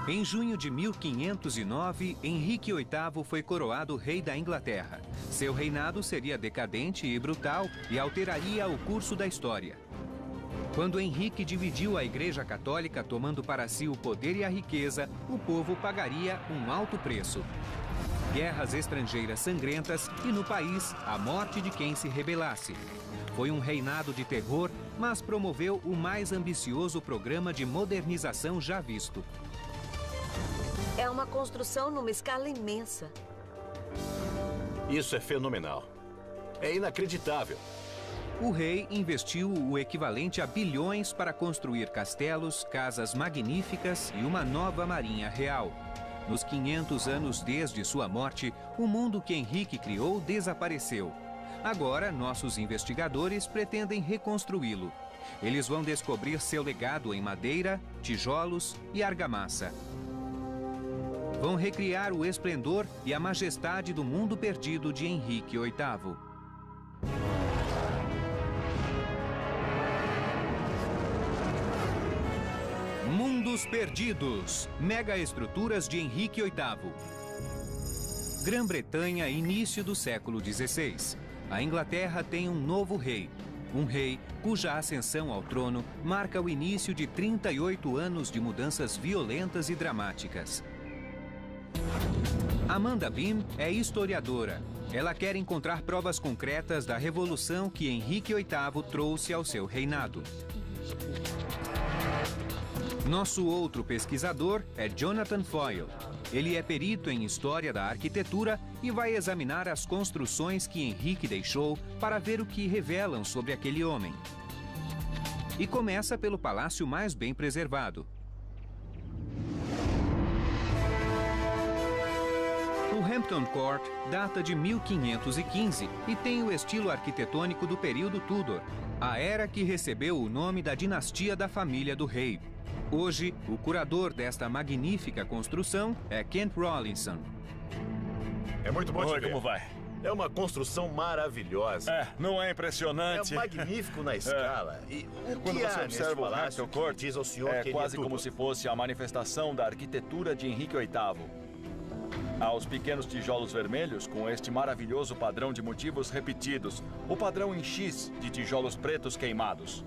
Em junho de 1509, Henrique VIII foi coroado rei da Inglaterra. Seu reinado seria decadente e brutal e alteraria o curso da história. Quando Henrique dividiu a Igreja Católica, tomando para si o poder e a riqueza, o povo pagaria um alto preço. Guerras estrangeiras sangrentas e, no país, a morte de quem se rebelasse. Foi um reinado de terror, mas promoveu o mais ambicioso programa de modernização já visto. É uma construção numa escala imensa. Isso é fenomenal. É inacreditável. O rei investiu o equivalente a bilhões para construir castelos, casas magníficas e uma nova marinha real. Nos 500 anos desde sua morte, o mundo que Henrique criou desapareceu. Agora, nossos investigadores pretendem reconstruí-lo. Eles vão descobrir seu legado em madeira, tijolos e argamassa. Vão recriar o esplendor e a majestade do mundo perdido de Henrique VIII. Mundos Perdidos. Megaestruturas de Henrique VIII. Grã-Bretanha, início do século XVI. A Inglaterra tem um novo rei. Um rei cuja ascensão ao trono marca o início de 38 anos de mudanças violentas e dramáticas. Amanda Bean é historiadora. Ela quer encontrar provas concretas da revolução que Henrique VIII trouxe ao seu reinado. Nosso outro pesquisador é Jonathan Foyle. Ele é perito em História da Arquitetura e vai examinar as construções que Henrique deixou para ver o que revelam sobre aquele homem. E começa pelo palácio mais bem preservado. O Hampton Court data de 1515 e tem o estilo arquitetônico do período Tudor, a era que recebeu o nome da dinastia da família do rei. Hoje, o curador desta magnífica construção é Kent Rawlinson. É muito bom te ver. Como vai? É uma construção maravilhosa. Não é impressionante? É magnífico na escala. E o Quando que você há neste observa o palácio Hampton Court, diz ao senhor que é ele quase tudo? como se fosse a manifestação da arquitetura de Henrique VIII. Há os pequenos tijolos vermelhos com este maravilhoso padrão de motivos repetidos, o padrão em X de tijolos pretos queimados.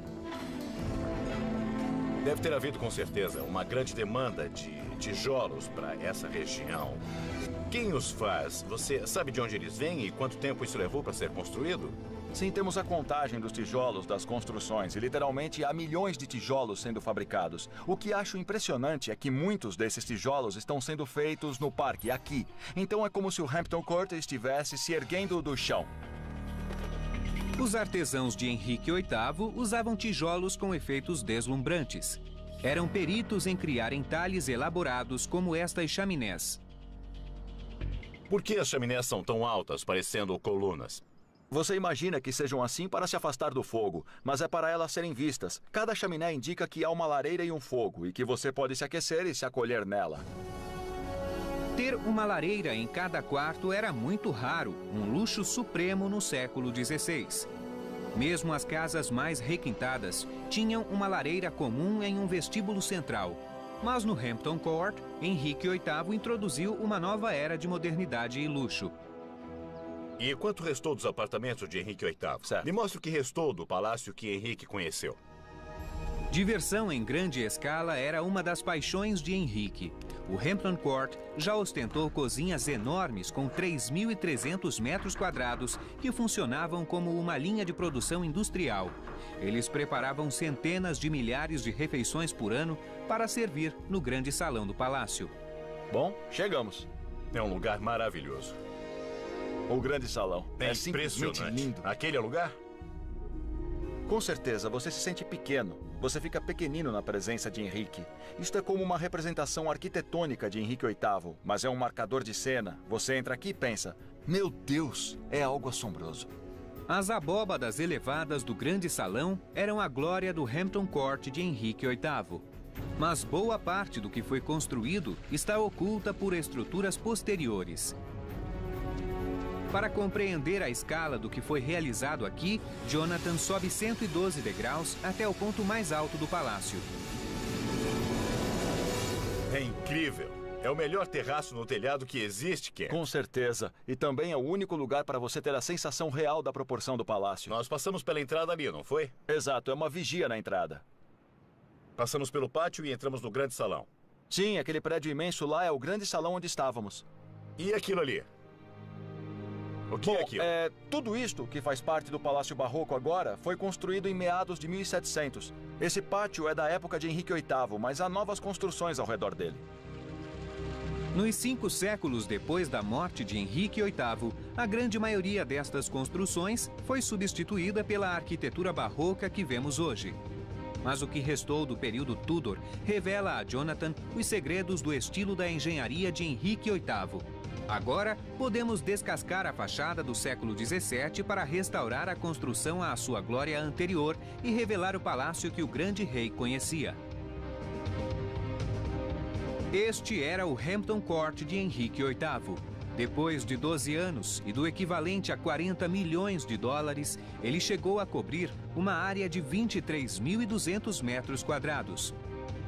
Deve ter havido, com certeza, uma grande demanda de tijolos para essa região. Quem os faz? Você sabe de onde eles vêm e quanto tempo isso levou para ser construído? Sim, temos a contagem dos tijolos das construções e literalmente há milhões de tijolos sendo fabricados. O que acho impressionante é que muitos desses tijolos estão sendo feitos no parque, aqui. Então é como se o Hampton Court estivesse se erguendo do chão. Os artesãos de Henrique VIII usavam tijolos com efeitos deslumbrantes. Eram peritos em criar entalhes elaborados como estas chaminés. Por que as chaminés são tão altas, parecendo colunas? Você imagina que sejam assim para se afastar do fogo, mas é para elas serem vistas. Cada chaminé indica que há uma lareira e um fogo, e que você pode se aquecer e se acolher nela. Ter uma lareira em cada quarto era muito raro, um luxo supremo no século XVI. Mesmo as casas mais requintadas tinham uma lareira comum em um vestíbulo central. Mas no Hampton Court, Henrique VIII introduziu uma nova era de modernidade e luxo. E quanto restou dos apartamentos de Henrique VIII? Certo. Me mostre o que restou do palácio que Henrique conheceu. Diversão em grande escala era uma das paixões de Henrique. O Hampton Court já ostentou cozinhas enormes com 3.300 metros quadrados que funcionavam como uma linha de produção industrial. Eles preparavam centenas de milhares de refeições por ano para servir no grande salão do palácio. Bom, chegamos. É um lugar maravilhoso. O grande salão. É simplesmente impressionante. lindo. Aquele é o lugar? Com certeza, você se sente pequeno. Você fica pequenino na presença de Henrique. Isto é como uma representação arquitetônica de Henrique VIII, mas é um marcador de cena. Você entra aqui e pensa, meu Deus, é algo assombroso. As abóbadas elevadas do grande salão eram a glória do Hampton Court de Henrique VIII. Mas boa parte do que foi construído está oculta por estruturas posteriores. Para compreender a escala do que foi realizado aqui, Jonathan sobe 112 degraus até o ponto mais alto do palácio. É incrível. É o melhor terraço no telhado que existe, Ken. Com certeza. E também é o único lugar para você ter a sensação real da proporção do palácio. Nós passamos pela entrada ali, não foi? Exato, é uma vigia na entrada. Passamos pelo pátio e entramos no grande salão. Sim, aquele prédio imenso lá é o grande salão onde estávamos. E aquilo ali? O que é aquilo? Tudo isto, que faz parte do Palácio Barroco agora, foi construído em meados de 1700. Esse pátio é da época de Henrique VIII, mas há novas construções ao redor dele. Nos 5 séculos depois da morte de Henrique VIII, a grande maioria destas construções foi substituída pela arquitetura barroca que vemos hoje. Mas o que restou do período Tudor revela a Jonathan os segredos do estilo da engenharia de Henrique VIII. Agora, podemos descascar a fachada do século XVII para restaurar a construção à sua glória anterior e revelar o palácio que o grande rei conhecia. Este era o Hampton Court de Henrique VIII. Depois de 12 anos e do equivalente a 40 milhões de dólares, ele chegou a cobrir uma área de 23.200 metros quadrados.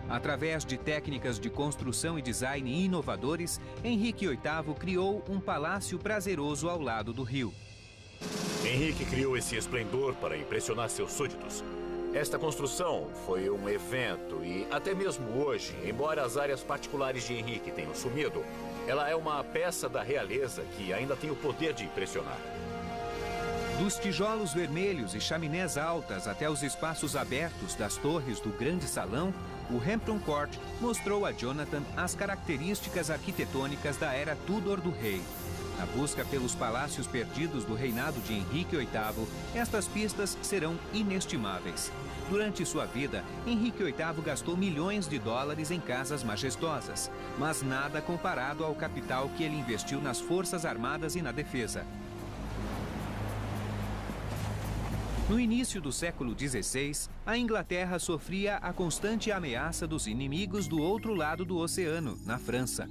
Através de técnicas de construção e design inovadores, Henrique VIII criou um palácio prazeroso ao lado do rio. Henrique criou esse esplendor para impressionar seus súditos. Esta construção foi um evento e, até mesmo hoje, embora as áreas particulares de Henrique tenham sumido, ela é uma peça da realeza que ainda tem o poder de impressionar. Dos tijolos vermelhos e chaminés altas até os espaços abertos das torres do grande salão, o Hampton Court mostrou a Jonathan as características arquitetônicas da era Tudor do rei. Na busca pelos palácios perdidos do reinado de Henrique VIII, estas pistas serão inestimáveis. Durante sua vida, Henrique VIII gastou milhões de dólares em casas majestosas, mas nada comparado ao capital que ele investiu nas forças armadas e na defesa. No início do século XVI, a Inglaterra sofria a constante ameaça dos inimigos do outro lado do oceano, na França.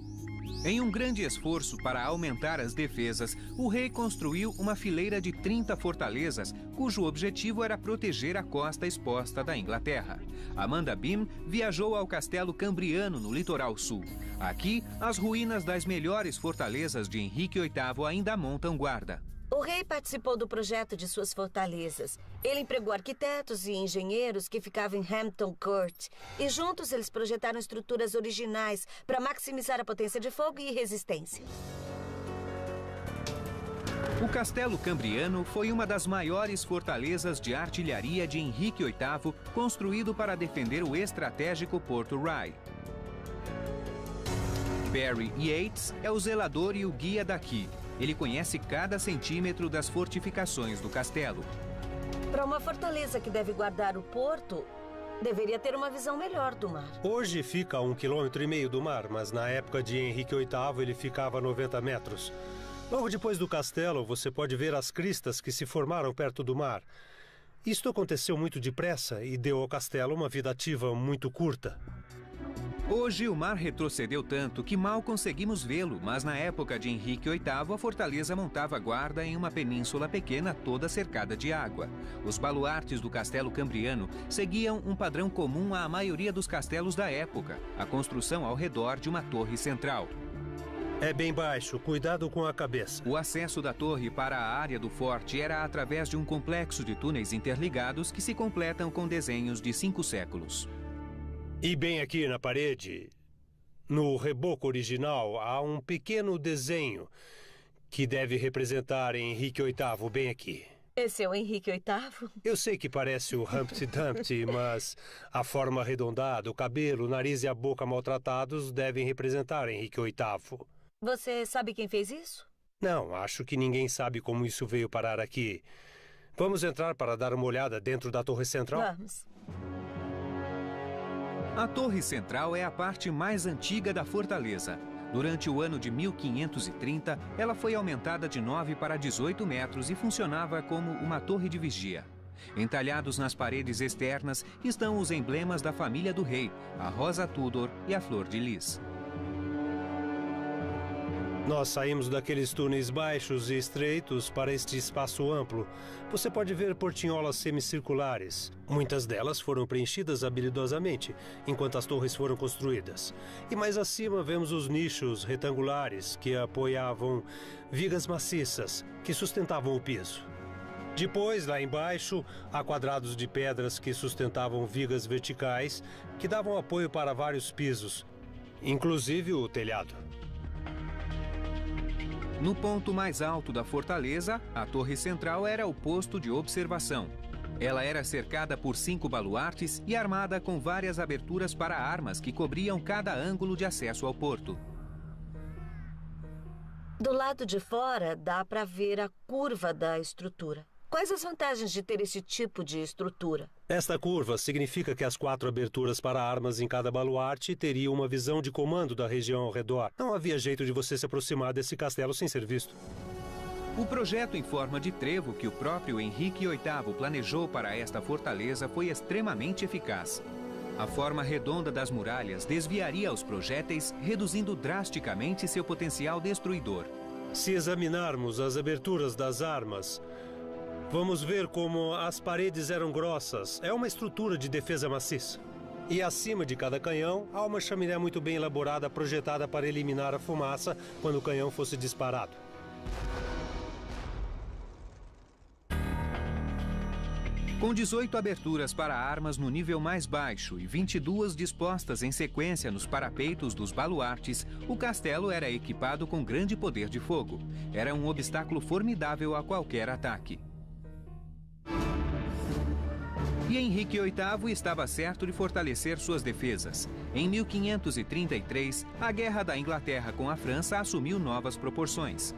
Em um grande esforço para aumentar as defesas, o rei construiu uma fileira de 30 fortalezas, cujo objetivo era proteger a costa exposta da Inglaterra. Amanda Beam viajou ao Castelo Cambriano, no litoral sul. Aqui, as ruínas das melhores fortalezas de Henrique VIII ainda montam guarda. O rei participou do projeto de suas fortalezas. Ele empregou arquitetos e engenheiros que ficavam em Hampton Court. E juntos eles projetaram estruturas originais para maximizar a potência de fogo e resistência. O Castelo Cambriano foi uma das maiores fortalezas de artilharia de Henrique VIII, construído para defender o estratégico Porto Rye. Barry Yates é o zelador e o guia daqui. Ele conhece cada centímetro das fortificações do castelo. Para uma fortaleza que deve guardar o porto, deveria ter uma visão melhor do mar. Hoje fica a 1,5 km do mar, mas na época de Henrique VIII ele ficava a 90 metros. Logo depois do castelo, você pode ver as cristas que se formaram perto do mar. Isto aconteceu muito depressa e deu ao castelo uma vida ativa muito curta. Hoje o mar retrocedeu tanto que mal conseguimos vê-lo, mas na época de Henrique VIII a fortaleza montava guarda em uma península pequena toda cercada de água. Os baluartes do castelo cambriano seguiam um padrão comum à maioria dos castelos da época, a construção ao redor de uma torre central. É bem baixo, cuidado com a cabeça. O acesso da torre para a área do forte era através de um complexo de túneis interligados que se completam com desenhos de 5 séculos. E bem aqui na parede, no reboco original, há um pequeno desenho que deve representar Henrique VIII bem aqui. Esse é o Henrique VIII? Eu sei que parece o Humpty Dumpty, mas a forma arredondada, o cabelo, o nariz e a boca maltratados devem representar Henrique VIII. Você sabe quem fez isso? Não, acho que ninguém sabe como isso veio parar aqui. Vamos entrar para dar uma olhada dentro da torre central? Vamos. A torre central é a parte mais antiga da fortaleza. Durante o ano de 1530, ela foi aumentada de 9 para 18 metros e funcionava como uma torre de vigia. Entalhados nas paredes externas estão os emblemas da família do rei, a rosa Tudor e a flor de lis. Nós saímos daqueles túneis baixos e estreitos para este espaço amplo. Você pode ver portinholas semicirculares. Muitas delas foram preenchidas habilidosamente, enquanto as torres foram construídas. E mais acima vemos os nichos retangulares que apoiavam vigas maciças que sustentavam o piso. Depois, lá embaixo, há quadrados de pedras que sustentavam vigas verticais que davam apoio para vários pisos, inclusive o telhado. No ponto mais alto da fortaleza, a torre central era o posto de observação. Ela era cercada por 5 baluartes e armada com várias aberturas para armas que cobriam cada ângulo de acesso ao porto. Do lado de fora, dá para ver a curva da estrutura. Quais as vantagens de ter esse tipo de estrutura? Esta curva significa que as 4 aberturas para armas em cada baluarte teriam uma visão de comando da região ao redor. Não havia jeito de você se aproximar desse castelo sem ser visto. O projeto em forma de trevo que o próprio Henrique VIII planejou para esta fortaleza foi extremamente eficaz. A forma redonda das muralhas desviaria os projéteis, reduzindo drasticamente seu potencial destruidor. Se examinarmos as aberturas das armas, vamos ver como as paredes eram grossas. É uma estrutura de defesa maciça. E acima de cada canhão, há uma chaminé muito bem elaborada projetada para eliminar a fumaça quando o canhão fosse disparado. Com 18 aberturas para armas no nível mais baixo e 22 dispostas em sequência nos parapeitos dos baluartes, o castelo era equipado com grande poder de fogo. Era um obstáculo formidável a qualquer ataque. E Henrique VIII estava certo de fortalecer suas defesas. Em 1533, a Guerra da Inglaterra com a França assumiu novas proporções.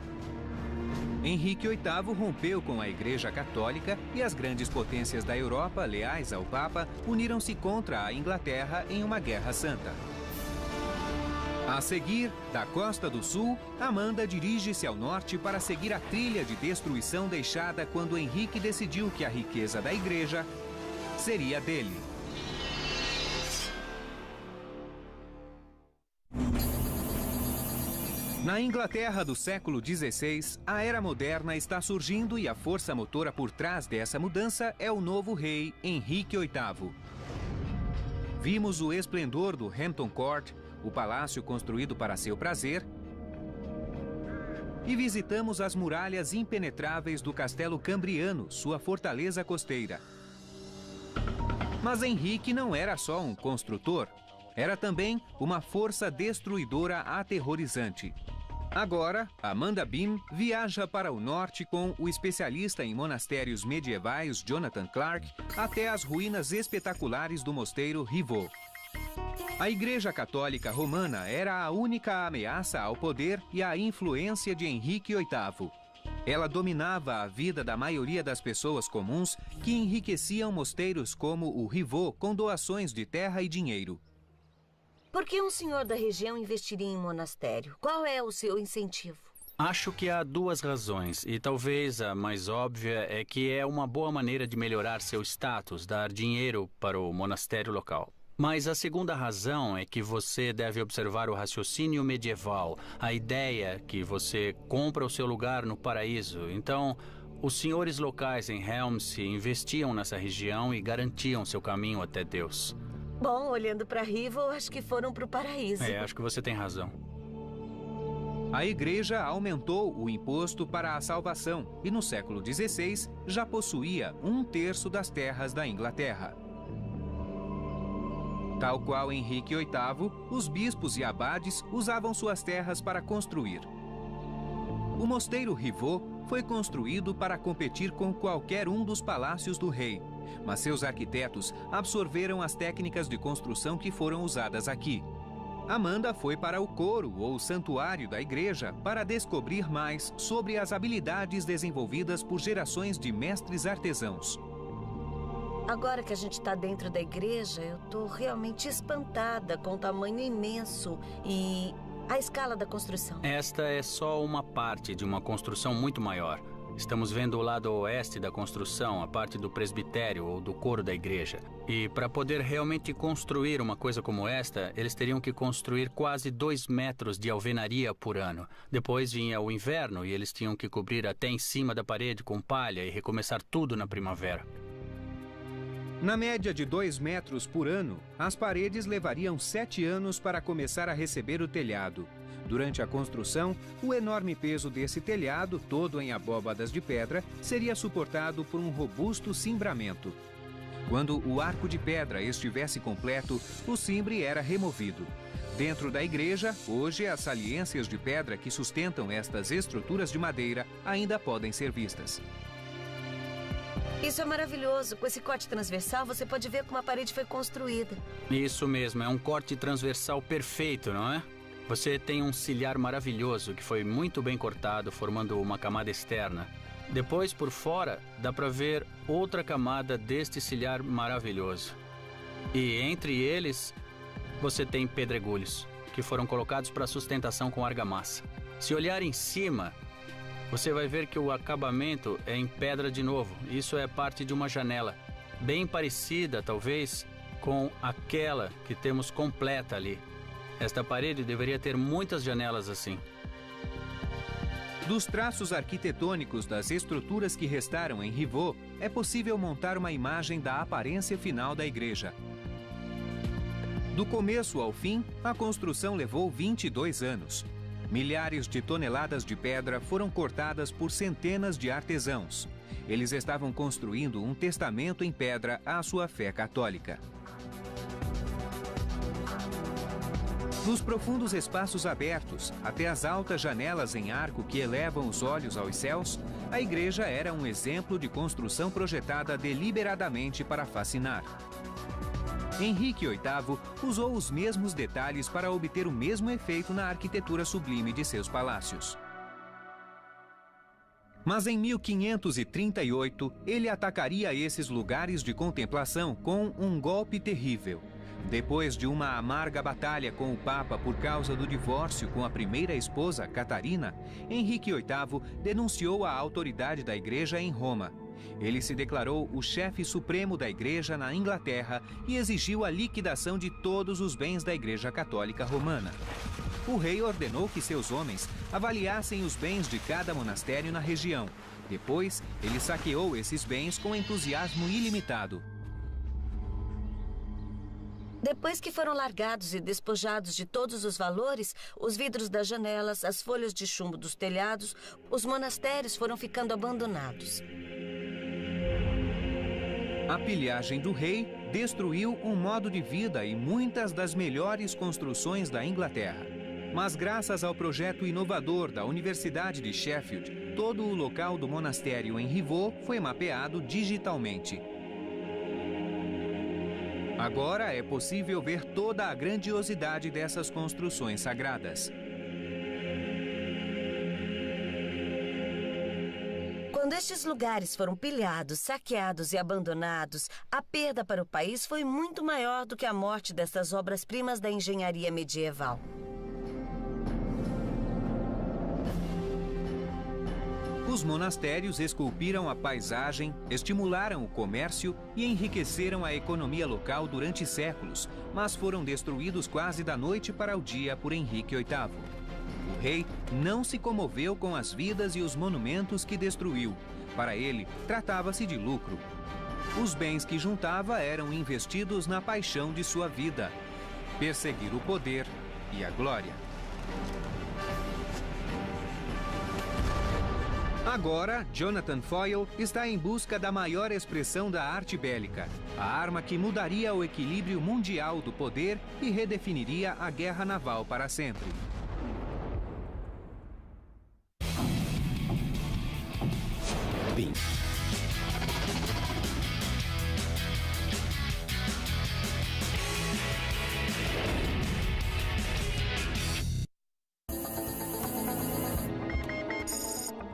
Henrique VIII rompeu com a Igreja Católica e as grandes potências da Europa, leais ao Papa, uniram-se contra a Inglaterra em uma guerra santa. A seguir, da Costa do Sul, Amanda dirige-se ao norte para seguir a trilha de destruição deixada quando Henrique decidiu que a riqueza da Igreja seria dele. Na Inglaterra do século XVI, a era moderna está surgindo e a força motora por trás dessa mudança é o novo rei Henrique VIII. Vimos o esplendor do Hampton Court, o palácio construído para seu prazer, e visitamos as muralhas impenetráveis do Castelo Cambriano, sua fortaleza costeira. Mas Henrique não era só um construtor, era também uma força destruidora aterrorizante. Agora, Amanda Bean viaja para o norte com o especialista em monastérios medievais Jonathan Clark até as ruínas espetaculares do mosteiro Rivaux. A Igreja Católica Romana era a única ameaça ao poder e à influência de Henrique VIII. Ela dominava a vida da maioria das pessoas comuns que enriqueciam mosteiros como o Rivaux com doações de terra e dinheiro. Por que um senhor da região investiria em um monastério? Qual é o seu incentivo? Acho que há 2 razões, e talvez a mais óbvia é que é uma boa maneira de melhorar seu status, dar dinheiro para o monastério local. Mas a segunda razão é que você deve observar o raciocínio medieval, a ideia que você compra o seu lugar no paraíso. Então, os senhores locais em Helmsy investiam nessa região e garantiam seu caminho até Deus. Bom, olhando para Rivaux, acho que foram para o paraíso. Acho que você tem razão. A igreja aumentou o imposto para a salvação e no século XVI já possuía 1/3 das terras da Inglaterra. Tal qual Henrique VIII, os bispos e abades usavam suas terras para construir. O mosteiro Rivaux foi construído para competir com qualquer um dos palácios do rei, mas seus arquitetos absorveram as técnicas de construção que foram usadas aqui. Amanda foi para o coro ou santuário da igreja para descobrir mais sobre as habilidades desenvolvidas por gerações de mestres artesãos. Agora que a gente está dentro da igreja, eu estou realmente espantada com o tamanho imenso e a escala da construção. Esta é só uma parte de uma construção muito maior. Estamos vendo o lado oeste da construção, a parte do presbitério ou do coro da igreja. E para poder realmente construir uma coisa como esta, eles teriam que construir quase 2 metros de alvenaria por ano. Depois vinha o inverno e eles tinham que cobrir até em cima da parede com palha e recomeçar tudo na primavera. Na média de 2 metros por ano, as paredes levariam 7 anos para começar a receber o telhado. Durante a construção, o enorme peso desse telhado, todo em abóbadas de pedra, seria suportado por um robusto cimbramento. Quando o arco de pedra estivesse completo, o cimbre era removido. Dentro da igreja, hoje as saliências de pedra que sustentam estas estruturas de madeira ainda podem ser vistas. Isso é maravilhoso. Com esse corte transversal, você pode ver como a parede foi construída. Isso mesmo, é um corte transversal perfeito, não é? Você tem um silhar maravilhoso que foi muito bem cortado, formando uma camada externa. Depois, por fora, dá para ver outra camada deste silhar maravilhoso. E entre eles, você tem pedregulhos, que foram colocados para sustentação com argamassa. Se olhar em cima, você vai ver que o acabamento é em pedra de novo. Isso é parte de uma janela, bem parecida, talvez, com aquela que temos completa ali. Esta parede deveria ter muitas janelas assim. Dos traços arquitetônicos das estruturas que restaram em Rivaux, é possível montar uma imagem da aparência final da igreja. Do começo ao fim, a construção levou 22 anos. Milhares de toneladas de pedra foram cortadas por centenas de artesãos. Eles estavam construindo um testamento em pedra à sua fé católica. Dos profundos espaços abertos até as altas janelas em arco que elevam os olhos aos céus, a igreja era um exemplo de construção projetada deliberadamente para fascinar. Henrique VIII usou os mesmos detalhes para obter o mesmo efeito na arquitetura sublime de seus palácios. Mas em 1538, ele atacaria esses lugares de contemplação com um golpe terrível. Depois de uma amarga batalha com o Papa por causa do divórcio com a primeira esposa, Catarina, Henrique VIII denunciou a autoridade da Igreja em Roma. Ele se declarou o chefe supremo da Igreja na Inglaterra e exigiu a liquidação de todos os bens da Igreja Católica Romana. O rei ordenou que seus homens avaliassem os bens de cada monastério na região. Depois, ele saqueou esses bens com entusiasmo ilimitado. Depois que foram largados e despojados de todos os valores, os vidros das janelas, as folhas de chumbo dos telhados, os monastérios foram ficando abandonados. A pilhagem do rei destruiu um modo de vida e muitas das melhores construções da Inglaterra. Mas graças ao projeto inovador da Universidade de Sheffield, todo o local do monastério em Rivaux foi mapeado digitalmente. Agora é possível ver toda a grandiosidade dessas construções sagradas. Quando estes lugares foram pilhados, saqueados e abandonados, a perda para o país foi muito maior do que a morte dessas obras-primas da engenharia medieval. Os monastérios esculpiram a paisagem, estimularam o comércio e enriqueceram a economia local durante séculos, mas foram destruídos quase da noite para o dia por Henrique VIII. O rei não se comoveu com as vidas e os monumentos que destruiu. Para ele, tratava-se de lucro. Os bens que juntava eram investidos na paixão de sua vida: perseguir o poder e a glória. Agora, Jonathan Foyle está em busca da maior expressão da arte bélica, a arma que mudaria o equilíbrio mundial do poder e redefiniria a guerra naval para sempre. BIM.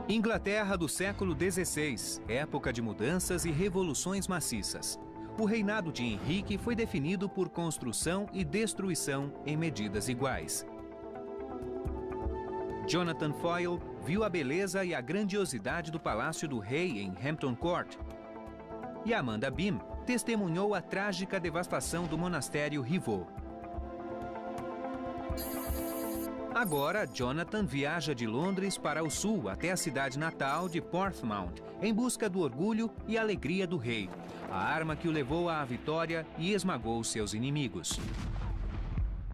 Inglaterra do século XVI, época de mudanças e revoluções maciças. O reinado de Henrique foi definido por construção e destruição em medidas iguais. Jonathan Foyle viu a beleza e a grandiosidade do Palácio do Rei em Hampton Court. E Amanda Beam testemunhou a trágica devastação do monastério Rivaux. Agora, Jonathan viaja de Londres para o sul até a cidade natal de Portsmouth, em busca do orgulho e alegria do rei, a arma que o levou à vitória e esmagou seus inimigos.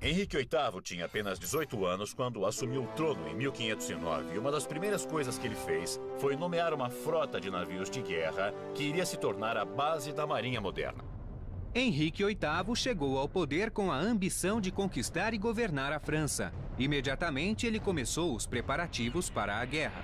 Henrique VIII tinha apenas 18 anos quando assumiu o trono em 1509 e uma das primeiras coisas que ele fez foi nomear uma frota de navios de guerra que iria se tornar a base da marinha moderna. Henrique VIII chegou ao poder com a ambição de conquistar e governar a França. Imediatamente ele começou os preparativos para a guerra.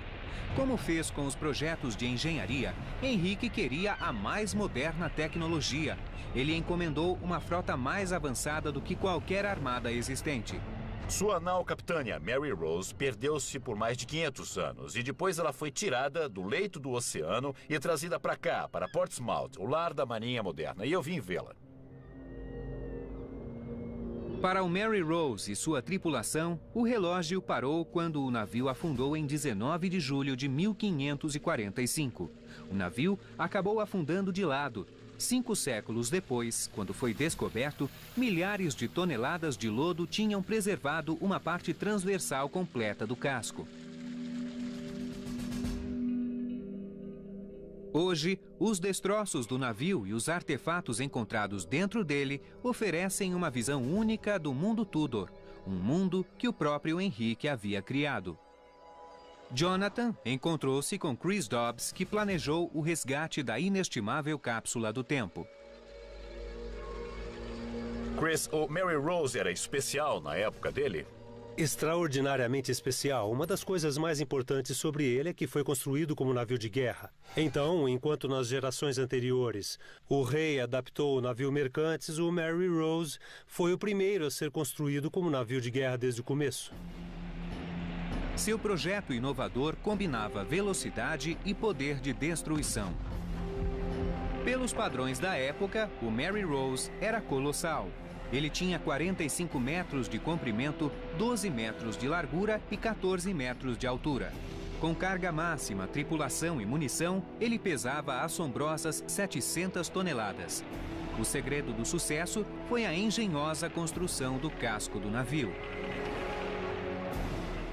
Como fez com os projetos de engenharia, Henrique queria a mais moderna tecnologia. Ele encomendou uma frota mais avançada do que qualquer armada existente. Sua nau capitânia, Mary Rose, perdeu-se por mais de 500 anos e depois ela foi tirada do leito do oceano e trazida para cá, para Portsmouth, o lar da marinha moderna, e eu vim vê-la. Para o Mary Rose e sua tripulação, o relógio parou quando o navio afundou em 19 de julho de 1545. O navio acabou afundando de lado. 5 séculos depois, quando foi descoberto, milhares de toneladas de lodo tinham preservado uma parte transversal completa do casco. Hoje, os destroços do navio e os artefatos encontrados dentro dele oferecem uma visão única do mundo Tudor, um mundo que o próprio Henrique havia criado. Jonathan encontrou-se com Chris Dobbs, que planejou o resgate da inestimável cápsula do tempo. Chris, o Mary Rose era especial na época dele? Extraordinariamente especial. Uma das coisas mais importantes sobre ele é que foi construído como navio de guerra. Então, enquanto nas gerações anteriores o rei adaptou o navio mercantes, o Mary Rose foi o primeiro a ser construído como navio de guerra desde o começo. Seu projeto inovador combinava velocidade e poder de destruição. Pelos padrões da época, o Mary Rose era colossal. Ele tinha 45 metros de comprimento, 12 metros de largura e 14 metros de altura. Com carga máxima, tripulação e munição, ele pesava assombrosas 700 toneladas. O segredo do sucesso foi a engenhosa construção do casco do navio.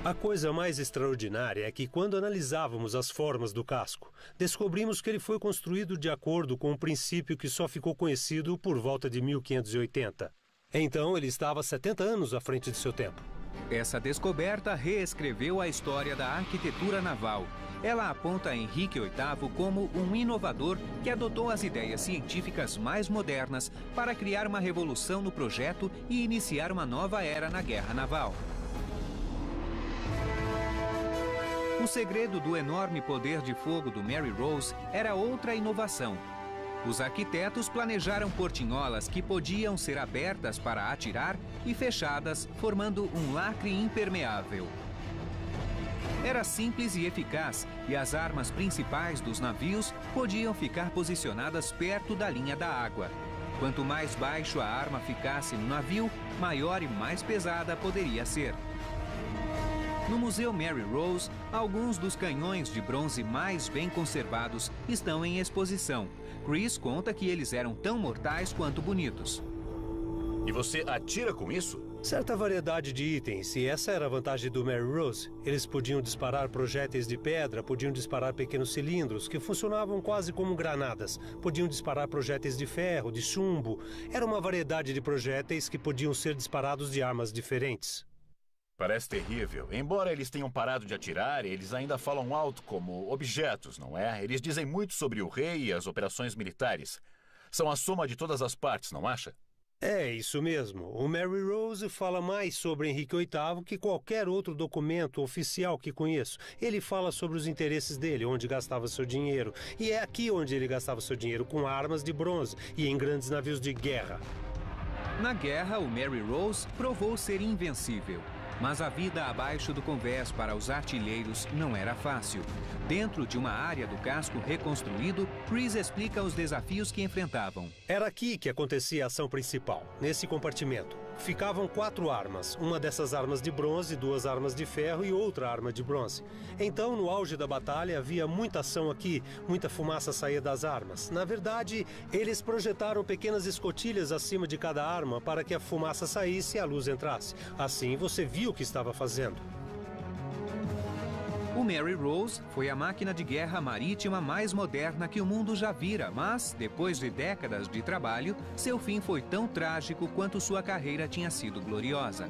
A coisa mais extraordinária é que, quando analisávamos as formas do casco, descobrimos que ele foi construído de acordo com um princípio que só ficou conhecido por volta de 1580. Então, ele estava 70 anos à frente de seu tempo. Essa descoberta reescreveu a história da arquitetura naval. Ela aponta Henrique VIII como um inovador que adotou as ideias científicas mais modernas para criar uma revolução no projeto e iniciar uma nova era na guerra naval. O segredo do enorme poder de fogo do Mary Rose era outra inovação. Os arquitetos planejaram portinholas que podiam ser abertas para atirar e fechadas, formando um lacre impermeável. Era simples e eficaz, e as armas principais dos navios podiam ficar posicionadas perto da linha da água. Quanto mais baixo a arma ficasse no navio, maior e mais pesada poderia ser. No Museu Mary Rose, alguns dos canhões de bronze mais bem conservados estão em exposição. Chris conta que eles eram tão mortais quanto bonitos. E você atira com isso? Certa variedade de itens, e essa era a vantagem do Mary Rose. Eles podiam disparar projéteis de pedra, podiam disparar pequenos cilindros, que funcionavam quase como granadas. Podiam disparar projéteis de ferro, de chumbo. Era uma variedade de projéteis que podiam ser disparados de armas diferentes. Parece terrível. Embora eles tenham parado de atirar, eles ainda falam alto como objetos, não é? Eles dizem muito sobre o rei e as operações militares. São a soma de todas as partes, não acha? É, isso mesmo. O Mary Rose fala mais sobre Henrique VIII que qualquer outro documento oficial que conheço. Ele fala sobre os interesses dele, onde gastava seu dinheiro. E é aqui onde ele gastava seu dinheiro, com armas de bronze e em grandes navios de guerra. Na guerra, o Mary Rose provou ser invencível. Mas a vida abaixo do convés para os artilheiros não era fácil. Dentro de uma área do casco reconstruído, Chris explica os desafios que enfrentavam. Era aqui que acontecia a ação principal, nesse compartimento. ficavam 4 armas. Uma dessas armas de bronze, 2 armas de ferro e outra arma de bronze. Então, no auge da batalha, havia muita ação aqui, muita fumaça saía das armas. Na verdade, eles projetaram pequenas escotilhas acima de cada arma para que a fumaça saísse e a luz entrasse. Assim, você viu o que estava fazendo. O Mary Rose foi a máquina de guerra marítima mais moderna que o mundo já vira, mas, depois de décadas de trabalho, seu fim foi tão trágico quanto sua carreira tinha sido gloriosa.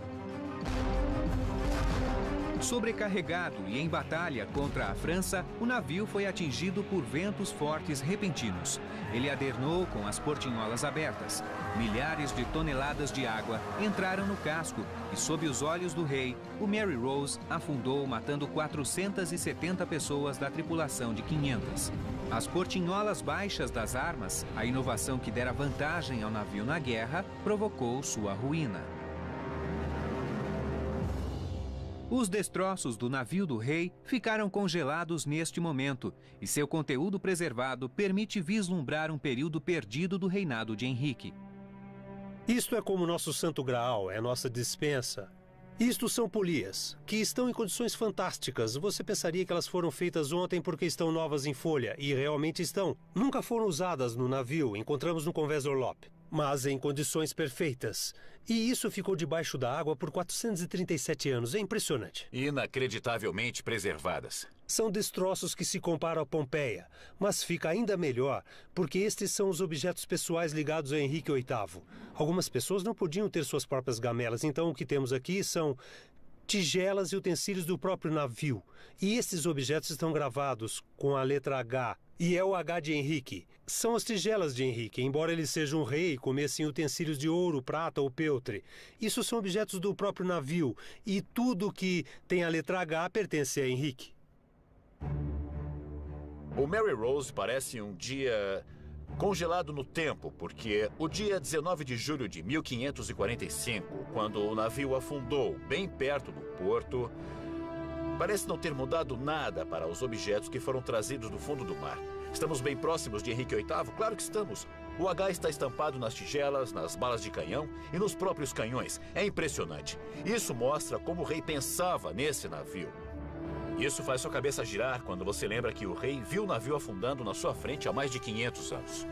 Sobrecarregado e em batalha contra a França, o navio foi atingido por ventos fortes repentinos. Ele adernou com as portinholas abertas. Milhares de toneladas de água entraram no casco e, sob os olhos do rei, o Mary Rose afundou, matando 470 pessoas da tripulação de 500. As portinholas baixas das armas, a inovação que dera vantagem ao navio na guerra, provocou sua ruína. Os destroços do navio do rei ficaram congelados neste momento, e seu conteúdo preservado permite vislumbrar um período perdido do reinado de Henrique. Isto é como nosso santo graal, é nossa despensa. Isto são polias, que estão em condições fantásticas. Você pensaria que elas foram feitas ontem porque estão novas em folha, e realmente estão. Nunca foram usadas no navio, encontramos no Convés Orlop, mas em condições perfeitas. E isso ficou debaixo da água por 437 anos. É impressionante. Inacreditavelmente preservadas. São destroços que se comparam a Pompeia, mas fica ainda melhor porque estes são os objetos pessoais ligados a Henrique VIII. Algumas pessoas não podiam ter suas próprias gamelas, então o que temos aqui são tigelas e utensílios do próprio navio. E esses objetos estão gravados com a letra H, e é o H de Henrique. São as tigelas de Henrique, embora ele seja um rei e comessem utensílios de ouro, prata ou peltre. Isso são objetos do próprio navio, e tudo que tem a letra H pertence a Henrique. O Mary Rose parece um dia congelado no tempo, porque o dia 19 de julho de 1545, quando o navio afundou bem perto do porto, parece não ter mudado nada para os objetos que foram trazidos do fundo do mar. Estamos bem próximos de Henrique VIII? Claro que estamos. O H está estampado nas tigelas, nas balas de canhão e nos próprios canhões. É impressionante. Isso mostra como o rei pensava nesse navio. Isso faz sua cabeça girar quando você lembra que o rei viu o navio afundando na sua frente há mais de 500 anos.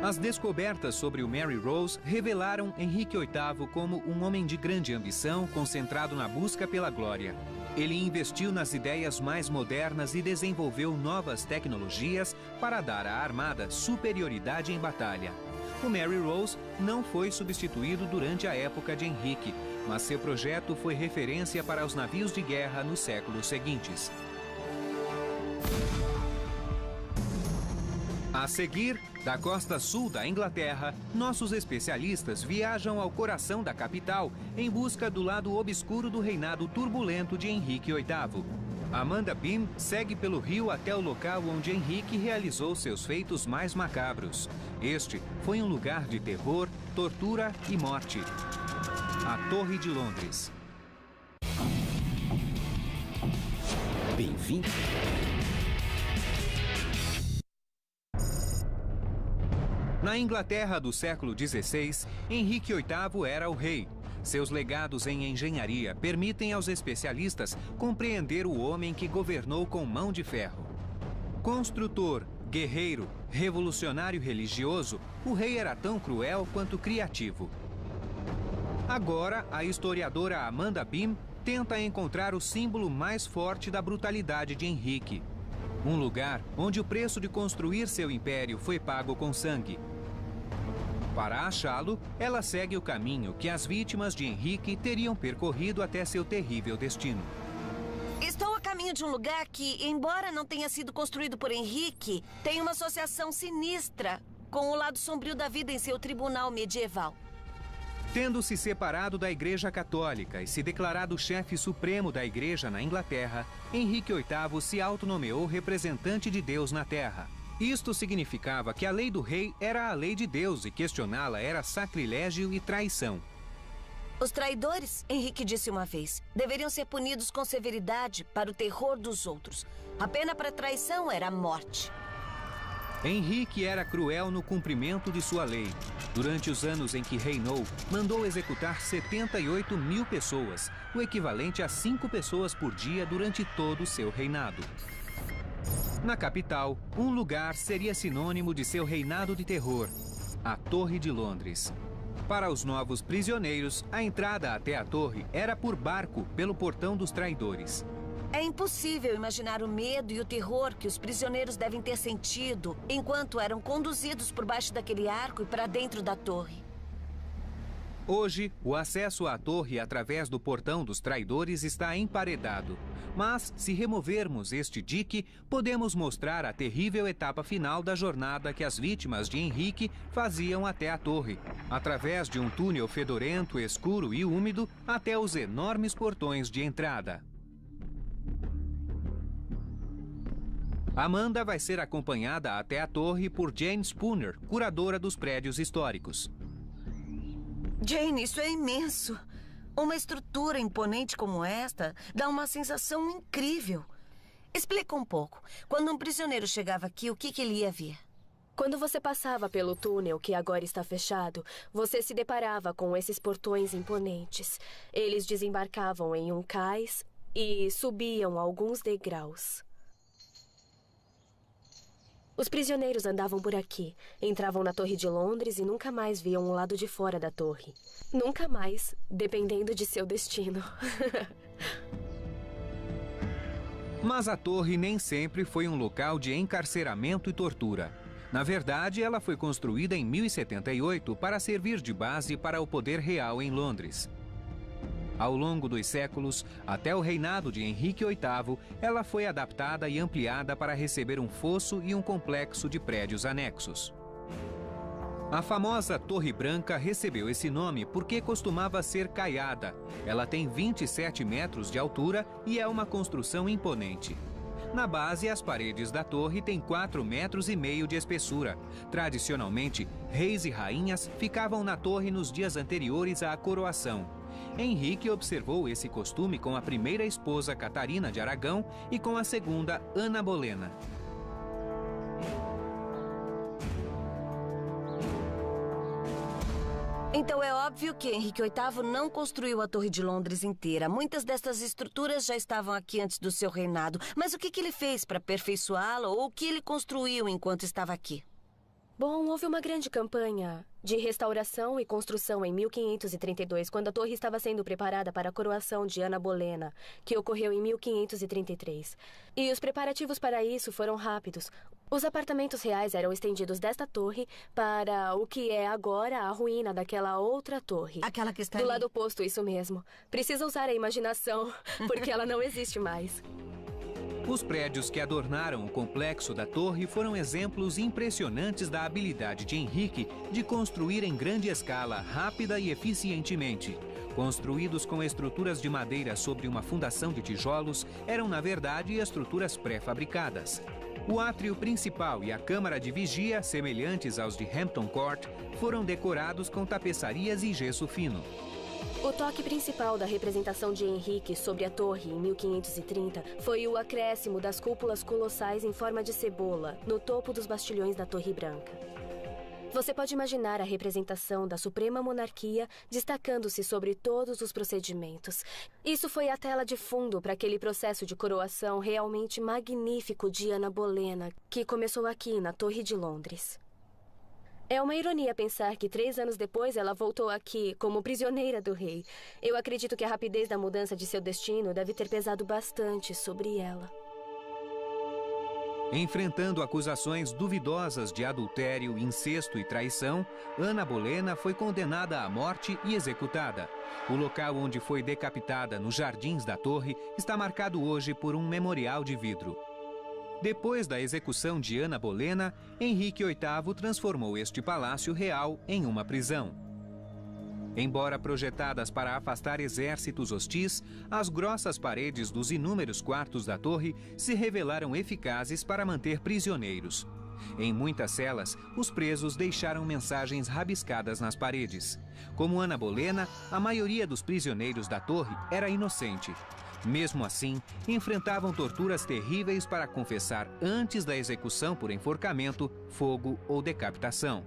As descobertas sobre o Mary Rose revelaram Henrique VIII como um homem de grande ambição, concentrado na busca pela glória. Ele investiu nas ideias mais modernas e desenvolveu novas tecnologias para dar à armada superioridade em batalha. O Mary Rose não foi substituído durante a época de Henrique, mas seu projeto foi referência para os navios de guerra nos séculos seguintes. A seguir, da costa sul da Inglaterra, nossos especialistas viajam ao coração da capital em busca do lado obscuro do reinado turbulento de Henrique VIII. Amanda Beam segue pelo rio até o local onde Henrique realizou seus feitos mais macabros. Este foi um lugar de terror, tortura e morte. A Torre de Londres. Bem-vindo. Na Inglaterra do século XVI, Henrique VIII era o rei. Seus legados em engenharia permitem aos especialistas compreender o homem que governou com mão de ferro. Construtor, guerreiro, revolucionário religioso, o rei era tão cruel quanto criativo. Agora, a historiadora Amanda Beam tenta encontrar o símbolo mais forte da brutalidade de Henrique. Um lugar onde o preço de construir seu império foi pago com sangue. Para achá-lo, ela segue o caminho que as vítimas de Henrique teriam percorrido até seu terrível destino. Estou a caminho de um lugar que, embora não tenha sido construído por Henrique, tem uma associação sinistra com o lado sombrio da vida em seu tribunal medieval. Tendo se separado da Igreja Católica e se declarado chefe supremo da Igreja na Inglaterra, Henrique VIII se autonomeou representante de Deus na Terra. Isto significava que a lei do rei era a lei de Deus e questioná-la era sacrilégio e traição. Os traidores, Henrique disse uma vez, deveriam ser punidos com severidade para o terror dos outros. A pena para traição era a morte. Henrique era cruel no cumprimento de sua lei. Durante os anos em que reinou, mandou executar 78 mil pessoas, o equivalente a 5 pessoas por dia durante todo o seu reinado. Na capital, um lugar seria sinônimo de seu reinado de terror: a Torre de Londres. Para os novos prisioneiros, a entrada até a torre era por barco pelo Portão dos Traidores. É impossível imaginar o medo e o terror que os prisioneiros devem ter sentido enquanto eram conduzidos por baixo daquele arco e para dentro da torre. Hoje, o acesso à torre através do Portão dos Traidores está emparedado. Mas, se removermos este dique, podemos mostrar a terrível etapa final da jornada que as vítimas de Henrique faziam até a torre, através de um túnel fedorento, escuro e úmido, até os enormes portões de entrada. Amanda vai ser acompanhada até a torre por Jane Spooner, curadora dos prédios históricos. Jane, isso é imenso. Uma estrutura imponente como esta dá uma sensação incrível. Explica um pouco. Quando um prisioneiro chegava aqui, o que ele ia ver? Quando você passava pelo túnel, que agora está fechado, você se deparava com esses portões imponentes. Eles desembarcavam em um cais e subiam alguns degraus. Os prisioneiros andavam por aqui, entravam na Torre de Londres e nunca mais viam o lado de fora da torre. Nunca mais, dependendo de seu destino. Mas a torre nem sempre foi um local de encarceramento e tortura. Na verdade, ela foi construída em 1078 para servir de base para o poder real em Londres. Ao longo dos séculos, até o reinado de Henrique VIII, ela foi adaptada e ampliada para receber um fosso e um complexo de prédios anexos. A famosa Torre Branca recebeu esse nome porque costumava ser caiada. Ela tem 27 metros de altura e é uma construção imponente. Na base, as paredes da torre têm 4,5 metros de espessura. Tradicionalmente, reis e rainhas ficavam na torre nos dias anteriores à coroação. Henrique observou esse costume com a primeira esposa Catarina de Aragão e com a segunda, Ana Bolena. Então é óbvio que Henrique VIII não construiu a Torre de Londres inteira. Muitas dessas estruturas já estavam aqui antes do seu reinado. Mas o que ele fez para aperfeiçoá-la ou o que ele construiu enquanto estava aqui? Bom, houve uma grande campanha de restauração e construção em 1532, quando a torre estava sendo preparada para a coroação de Ana Bolena, que ocorreu em 1533. E os preparativos para isso foram rápidos. Os apartamentos reais eram estendidos desta torre para o que é agora a ruína daquela outra torre. Aquela que está do ali. lado oposto, isso mesmo. Precisa usar a imaginação, porque ela não existe mais. Os prédios que adornaram o complexo da torre foram exemplos impressionantes da habilidade de Henrique de construir em grande escala, rápida e eficientemente. Construídos com estruturas de madeira sobre uma fundação de tijolos, eram na verdade estruturas pré-fabricadas. O átrio principal e a câmara de vigia, semelhantes aos de Hampton Court, foram decorados com tapeçarias e gesso fino. O toque principal da representação de Henrique sobre a torre em 1530 foi o acréscimo das cúpulas colossais em forma de cebola no topo dos bastilhões da Torre Branca. Você pode imaginar a representação da Suprema Monarquia destacando-se sobre todos os procedimentos. Isso foi a tela de fundo para aquele processo de coroação realmente magnífico de Ana Bolena, que começou aqui na Torre de Londres. É uma ironia pensar que 3 anos depois ela voltou aqui como prisioneira do rei. Eu acredito que a rapidez da mudança de seu destino deve ter pesado bastante sobre ela. Enfrentando acusações duvidosas de adultério, incesto e traição, Ana Bolena foi condenada à morte e executada. O local onde foi decapitada, nos jardins da torre, está marcado hoje por um memorial de vidro. Depois da execução de Ana Bolena, Henrique VIII transformou este palácio real em uma prisão. Embora projetadas para afastar exércitos hostis, as grossas paredes dos inúmeros quartos da torre se revelaram eficazes para manter prisioneiros. Em muitas celas, os presos deixaram mensagens rabiscadas nas paredes. Como Ana Bolena, a maioria dos prisioneiros da torre era inocente. Mesmo assim, enfrentavam torturas terríveis para confessar antes da execução por enforcamento, fogo ou decapitação.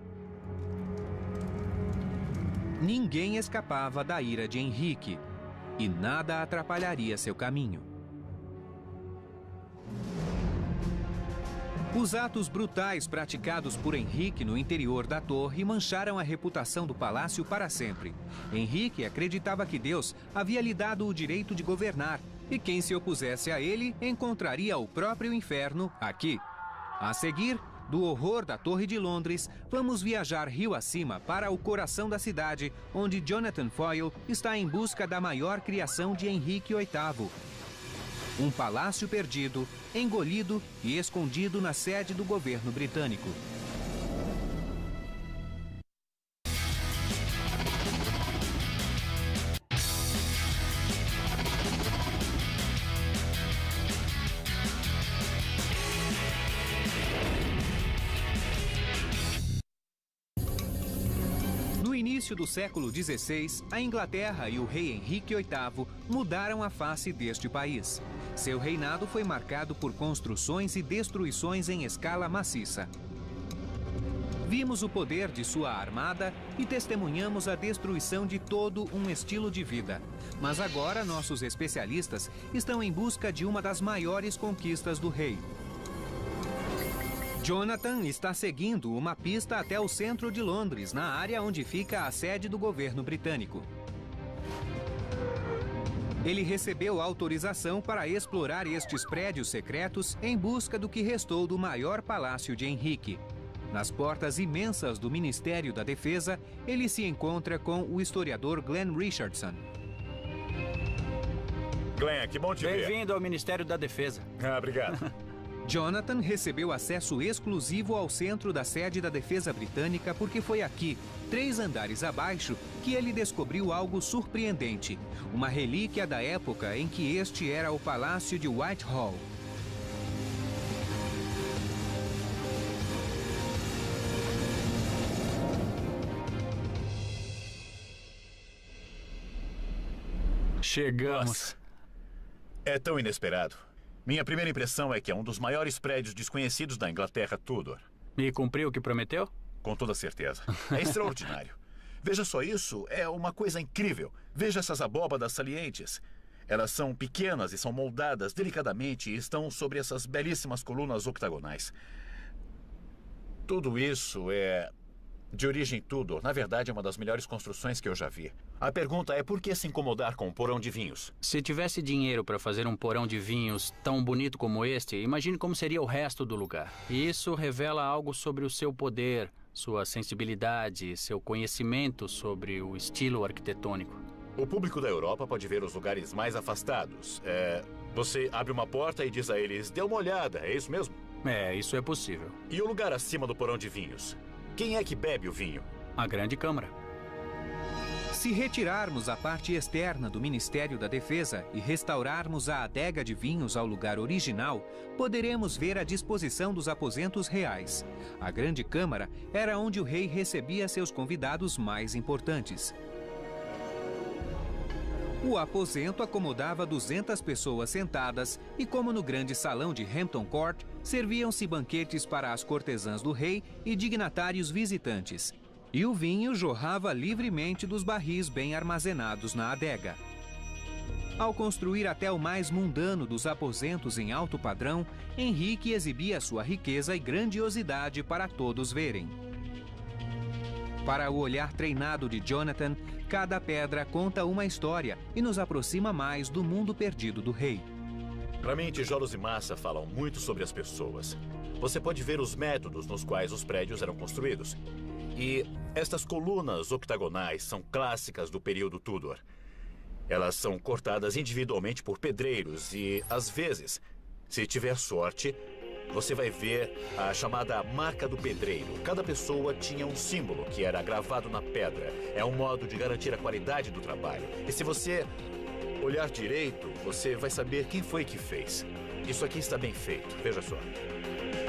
Ninguém escapava da ira de Henrique, e nada atrapalharia seu caminho. Os atos brutais praticados por Henrique no interior da torre mancharam a reputação do palácio para sempre. Henrique acreditava que Deus havia lhe dado o direito de governar, e quem se opusesse a ele encontraria o próprio inferno aqui. A seguir, do horror da Torre de Londres, vamos viajar rio acima para o coração da cidade, onde Jonathan Foyle está em busca da maior criação de Henrique VIII. Um palácio perdido, engolido e escondido na sede do governo britânico. No início do século XVI, a Inglaterra e o rei Henrique VIII mudaram a face deste país. Seu reinado foi marcado por construções e destruições em escala maciça. Vimos o poder de sua armada e testemunhamos a destruição de todo um estilo de vida. Mas agora nossos especialistas estão em busca de uma das maiores conquistas do rei. Jonathan está seguindo uma pista até o centro de Londres, na área onde fica a sede do governo britânico. Ele recebeu autorização para explorar estes prédios secretos em busca do que restou do maior palácio de Henrique. Nas portas imensas do Ministério da Defesa, ele se encontra com o historiador Glenn Richardson. Glenn, que bom te ver. Bem-vindo ao Ministério da Defesa. Obrigado. Jonathan recebeu acesso exclusivo ao centro da sede da Defesa Britânica porque foi aqui, 3 andares abaixo, que ele descobriu algo surpreendente. Uma relíquia da época em que este era o Palácio de Whitehall. Chegamos. Nossa. É tão inesperado. Minha primeira impressão é que é um dos maiores prédios desconhecidos da Inglaterra Tudor. E cumpriu o que prometeu? Com toda certeza. É extraordinário. Veja só isso, é uma coisa incrível. Veja essas abóbadas salientes. Elas são pequenas e são moldadas delicadamente e estão sobre essas belíssimas colunas octagonais. Tudo isso é de origem Tudor. Na verdade, é uma das melhores construções que eu já vi. A pergunta é por que se incomodar com um porão de vinhos? Se tivesse dinheiro para fazer um porão de vinhos tão bonito como este, imagine como seria o resto do lugar. E isso revela algo sobre o seu poder, sua sensibilidade, seu conhecimento sobre o estilo arquitetônico. O público da Europa pode ver os lugares mais afastados. Você abre uma porta e diz a eles, dê uma olhada, é isso mesmo? É, isso é possível. E o lugar acima do porão de vinhos? Quem é que bebe o vinho? A Grande Câmara. Se retirarmos a parte externa do Ministério da Defesa e restaurarmos a adega de vinhos ao lugar original, poderemos ver a disposição dos aposentos reais. A Grande Câmara era onde o rei recebia seus convidados mais importantes. O aposento acomodava 200 pessoas sentadas e, como no grande salão de Hampton Court, serviam-se banquetes para as cortesãs do rei e dignatários visitantes. E o vinho jorrava livremente dos barris bem armazenados na adega. Ao construir até o mais mundano dos aposentos em alto padrão, Henrique exibia sua riqueza e grandiosidade para todos verem. Para o olhar treinado de Jonathan, cada pedra conta uma história e nos aproxima mais do mundo perdido do rei. Para mim, tijolos e massa falam muito sobre as pessoas. Você pode ver os métodos nos quais os prédios eram construídos. E estas colunas octagonais são clássicas do período Tudor. Elas são cortadas individualmente por pedreiros e, às vezes, se tiver sorte, você vai ver a chamada marca do pedreiro. Cada pessoa tinha um símbolo que era gravado na pedra. É um modo de garantir a qualidade do trabalho. E se você olhar direito, você vai saber quem foi que fez. Isso aqui está bem feito, veja só.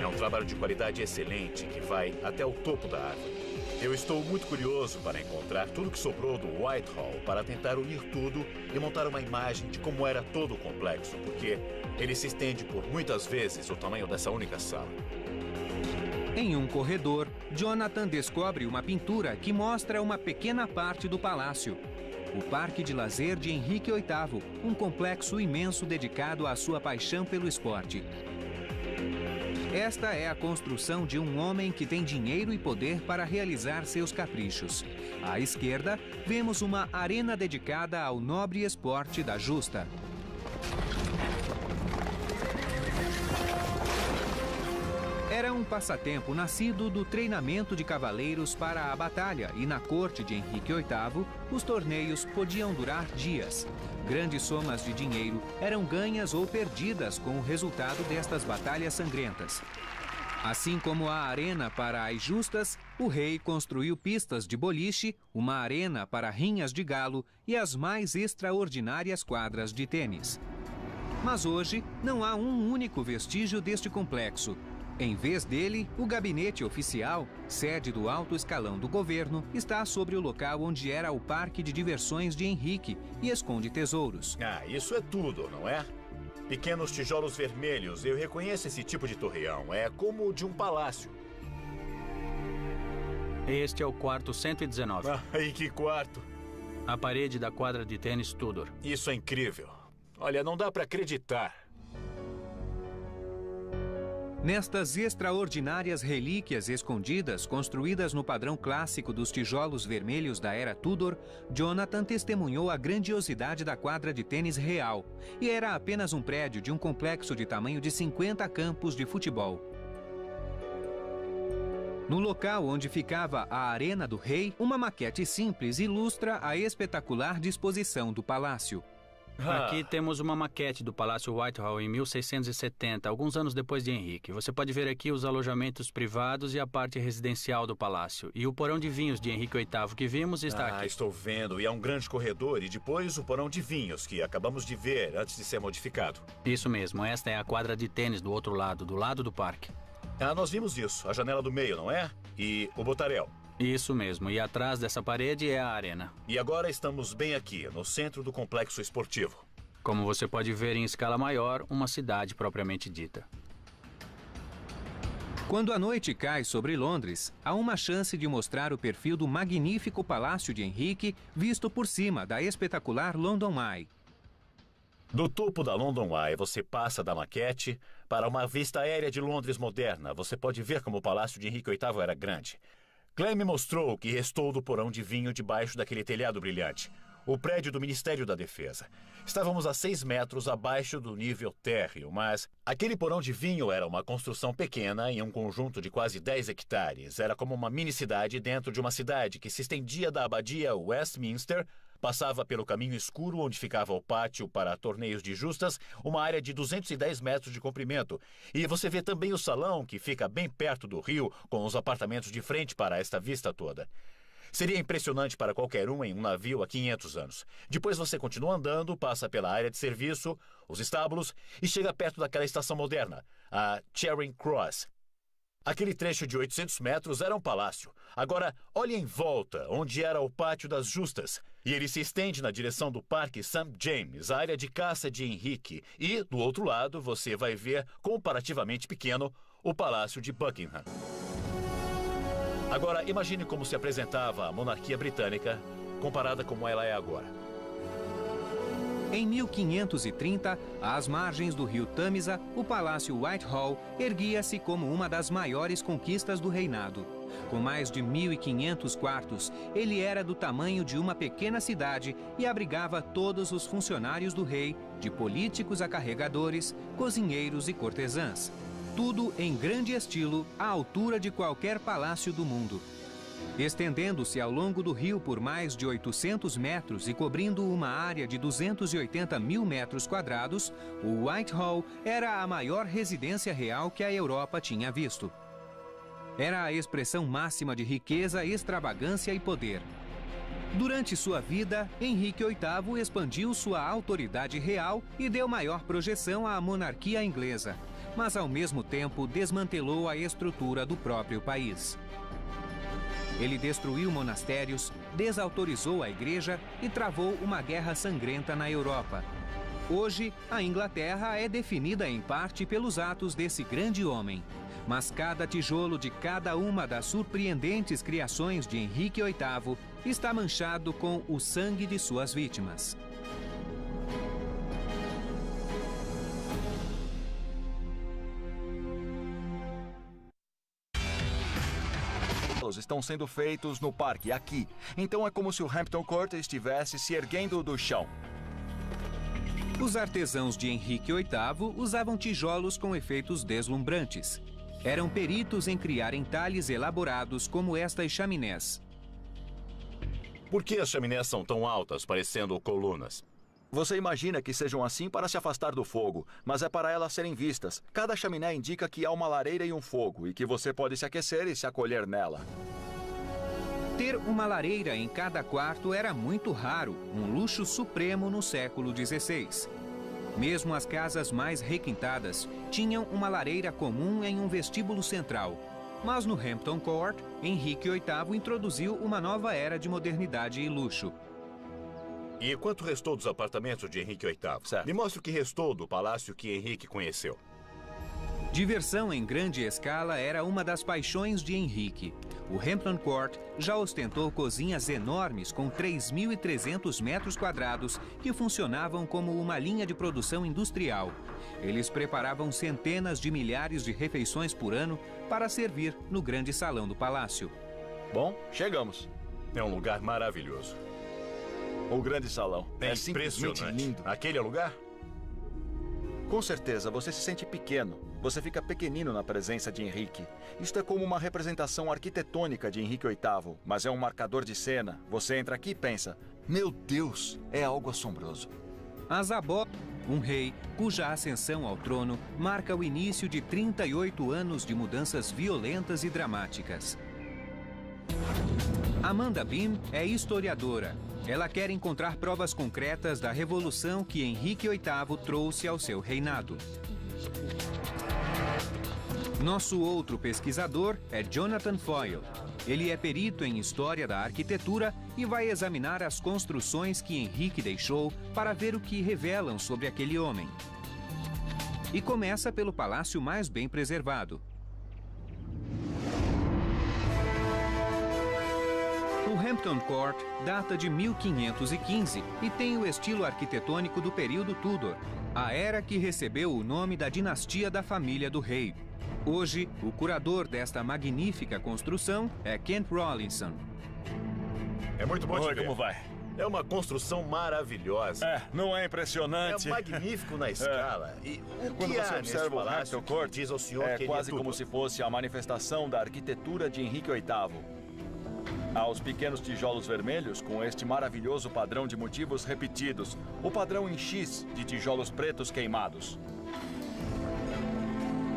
É um trabalho de qualidade excelente que vai até o topo da árvore. Eu estou muito curioso para encontrar tudo que sobrou do Whitehall para tentar unir tudo e montar uma imagem de como era todo o complexo, porque ele se estende por muitas vezes o tamanho dessa única sala. Em um corredor, Jonathan descobre uma pintura que mostra uma pequena parte do palácio. O Parque de Lazer de Henrique VIII, um complexo imenso dedicado à sua paixão pelo esporte. Esta é a construção de um homem que tem dinheiro e poder para realizar seus caprichos. À esquerda, vemos uma arena dedicada ao nobre esporte da justa. Era um passatempo nascido do treinamento de cavaleiros para a batalha e na corte de Henrique VIII, os torneios podiam durar dias. Grandes somas de dinheiro eram ganhas ou perdidas com o resultado destas batalhas sangrentas. Assim como a arena para as justas, o rei construiu pistas de boliche, uma arena para rinhas de galo e as mais extraordinárias quadras de tênis. Mas hoje não há um único vestígio deste complexo. Em vez dele, o gabinete oficial, sede do alto escalão do governo, está sobre o local onde era o parque de diversões de Henrique e esconde tesouros. Ah, isso é tudo, não é? Pequenos tijolos vermelhos, eu reconheço esse tipo de torreão. É como o de um palácio. Este é o quarto 119. E que quarto? A parede da quadra de tênis Tudor. Isso é incrível. Olha, não dá para acreditar. Nestas extraordinárias relíquias escondidas, construídas no padrão clássico dos tijolos vermelhos da era Tudor, Jonathan testemunhou a grandiosidade da quadra de tênis real, e era apenas um prédio de um complexo de tamanho de 50 campos de futebol. No local onde ficava a Arena do Rei, uma maquete simples ilustra a espetacular disposição do palácio. Aqui temos uma maquete do Palácio Whitehall em 1670, alguns anos depois de Henrique. Você pode ver aqui os alojamentos privados e a parte residencial do palácio. E o porão de vinhos de Henrique VIII que vimos está aqui. Estou vendo. E é um grande corredor. E depois o porão de vinhos, que acabamos de ver antes de ser modificado. Isso mesmo. Esta é a quadra de tênis do outro lado, do lado do parque. Nós vimos isso. A janela do meio, não é? E o botarel. Isso mesmo, e atrás dessa parede é a arena. E agora estamos bem aqui, no centro do complexo esportivo. Como você pode ver em escala maior, uma cidade propriamente dita. Quando a noite cai sobre Londres, há uma chance de mostrar o perfil do magnífico Palácio de Henrique visto por cima da espetacular London Eye. Do topo da London Eye, você passa da maquete para uma vista aérea de Londres moderna. Você pode ver como o Palácio de Henrique VIII era grande. Clay me mostrou o que restou do porão de vinho debaixo daquele telhado brilhante. O prédio do Ministério da Defesa. Estávamos a 6 metros abaixo do nível térreo, mas aquele porão de vinho era uma construção pequena em um conjunto de quase 10 hectares. Era como uma mini-cidade dentro de uma cidade que se estendia da abadia Westminster, passava pelo caminho escuro onde ficava o pátio para torneios de justas, uma área de 210 metros de comprimento. E você vê também o salão, que fica bem perto do rio, com os apartamentos de frente para esta vista toda. Seria impressionante para qualquer um em um navio há 500 anos. Depois você continua andando, passa pela área de serviço, os estábulos e chega perto daquela estação moderna, a Charing Cross. Aquele trecho de 800 metros era um palácio. Agora, olhe em volta, onde era o Pátio das Justas. E ele se estende na direção do Parque St. James, a área de caça de Henrique. E, do outro lado, você vai ver, comparativamente pequeno, o Palácio de Buckingham. Agora, imagine como se apresentava a monarquia britânica, comparada como ela é agora. Em 1530, às margens do rio Tâmisa, o Palácio Whitehall erguia-se como uma das maiores conquistas do reinado. Com mais de 1.500 quartos, ele era do tamanho de uma pequena cidade e abrigava todos os funcionários do rei, de políticos a carregadores, cozinheiros e cortesãs. Tudo em grande estilo, à altura de qualquer palácio do mundo. Estendendo-se ao longo do rio por mais de 800 metros e cobrindo uma área de 280 mil metros quadrados, o Whitehall era a maior residência real que a Europa tinha visto. Era a expressão máxima de riqueza, extravagância e poder. Durante sua vida, Henrique VIII expandiu sua autoridade real e deu maior projeção à monarquia inglesa, mas ao mesmo tempo desmantelou a estrutura do próprio país. Ele destruiu monastérios, desautorizou a igreja e travou uma guerra sangrenta na Europa. Hoje, a Inglaterra é definida em parte pelos atos desse grande homem. Mas cada tijolo de cada uma das surpreendentes criações de Henrique VIII está manchado com o sangue de suas vítimas. Estão sendo feitos no parque, aqui. Então é como se o Hampton Court estivesse se erguendo do chão. Os artesãos de Henrique VIII usavam tijolos com efeitos deslumbrantes. Eram peritos em criar entalhes elaborados como estas chaminés. Por que as chaminés são tão altas, parecendo colunas? Você imagina que sejam assim para se afastar do fogo, mas é para elas serem vistas. Cada chaminé indica que há uma lareira e um fogo, e que você pode se aquecer e se acolher nela. Ter uma lareira em cada quarto era muito raro, um luxo supremo no século XVI. Mesmo as casas mais requintadas tinham uma lareira comum em um vestíbulo central. Mas no Hampton Court, Henrique VIII introduziu uma nova era de modernidade e luxo. E quanto restou dos apartamentos de Henrique VIII? Certo. Me mostre o que restou do palácio que Henrique conheceu. Diversão em grande escala era uma das paixões de Henrique. O Hampton Court já ostentou cozinhas enormes com 3.300 metros quadrados que funcionavam como uma linha de produção industrial. Eles preparavam centenas de milhares de refeições por ano para servir no grande salão do palácio. Bom, chegamos. É um lugar maravilhoso. O grande salão. É simplesmente impressionante. lindo. Aquele é o lugar? Com certeza, você se sente pequeno. Você fica pequenino na presença de Henrique. Isto é como uma representação arquitetônica de Henrique VIII, mas é um marcador de cena. Você entra aqui e pensa, meu Deus, é algo assombroso. Azabó, um rei cuja ascensão ao trono marca o início de 38 anos de mudanças violentas e dramáticas. Amanda Bean é historiadora. Ela quer encontrar provas concretas da revolução que Henrique VIII trouxe ao seu reinado. Nosso outro pesquisador é Jonathan Foyle. Ele é perito em história da arquitetura e vai examinar as construções que Henrique deixou para ver o que revelam sobre aquele homem. E começa pelo palácio mais bem preservado. O Hampton Court data de 1515 e tem o estilo arquitetônico do período Tudor, a era que recebeu o nome da dinastia da família do rei. Hoje, o curador desta magnífica construção é Kent Rawlinson. É muito bom de ver. Como vai? É uma construção maravilhosa. Não é impressionante? É magnífico na escala. E o Quando que você há nesse observa o palácio Hampton Court, que diz ao senhor que é ele quase tudo? como se fosse a manifestação da arquitetura de Henrique VIII. Há os pequenos tijolos vermelhos com este maravilhoso padrão de motivos repetidos, o padrão em X de tijolos pretos queimados.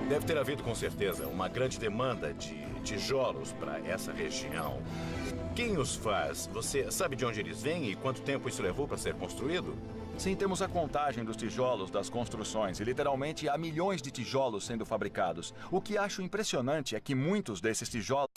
Deve ter havido, com certeza, uma grande demanda de tijolos para essa região. Quem os faz? Você sabe de onde eles vêm e quanto tempo isso levou para ser construído? Sim, temos a contagem dos tijolos das construções e literalmente há milhões de tijolos sendo fabricados. O que acho impressionante é que muitos desses tijolos...